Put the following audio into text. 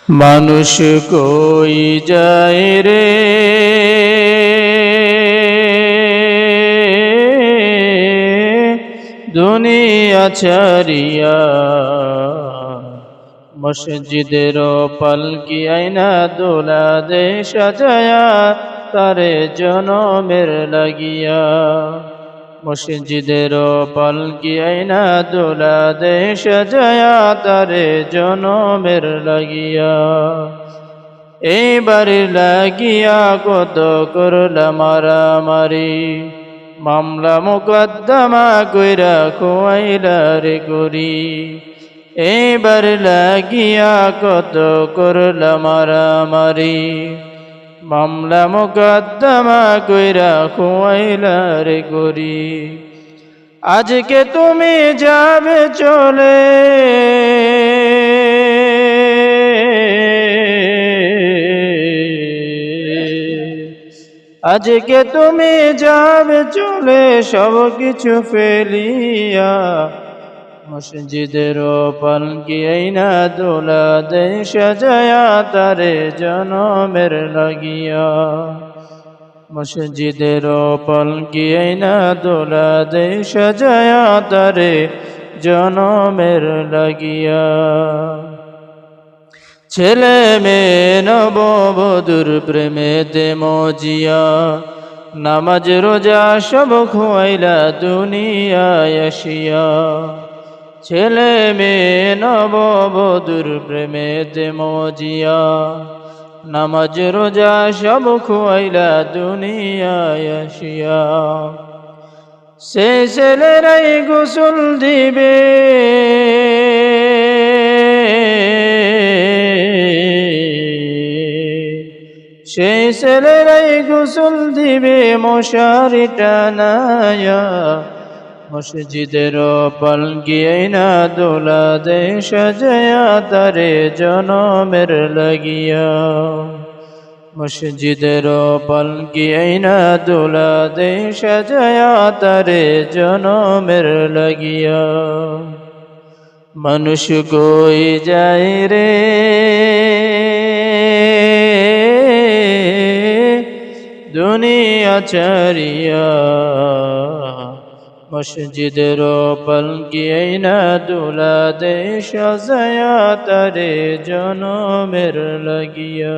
মানুষ কই যায় রে দুনিয়া ছাড়িয়া, মসজিদের পালকি আইনা দোলা দে সাজায়া তারে জনমের লাগিয়া। মসজিদের পালকি আইনা দোলা দে সাজায়া তারে জনমের লাগিয়া। এইবারে লাগিয়া কত করলা মারামারি, মামলা মোকদ্দমা কইরা খোয়াইলা রে করি। এইবার লাগিয়া কত করলা মারামারি, মামলা মোকদ্দমা কইরা খোয়াইলা রে করি। আজকে তুমি যাবে চলে, আজকে তুমি যাবে চলে সব কিছু ফেলিয়া। মসজিদের পালকি আইনা দোলা দে সাজায়া তারে জনমের লাগিয়া। মসজিদের পালকি আইনা দোলা দে সাজায়া তারে জনমের লাগিয়া। ছেলে মেয়ে নববধূর প্রেমেতে মজিয়া, নামাজ রোজা সব খোয়াইলা দুনিয়ায় আসিয়া। ছেলে মেয়ে নববধূর প্রেমেতে মজিয়া, নামাজ রোজা সব খোয়াইলা দুনিয়ায় আসিয়া। সে ছেলেরাই গোসল দিবে, সেই ছেলেরাই গোসল দিবে মশারি টানায়া। মসজিদের পালকি আইনা দোলা দে সাজায়া তারে জনমের লাগিয়া। মসজিদের পালকি আইনা দোলা দে সাজায়া তারে জনমের লাগিয়া। মানুষ কই যায় রে দুনিয়া ছাড়িয়া, মসজিদের পালকি আইনা দোলা দে সাজায়া তারে জনমের লাগিয়া।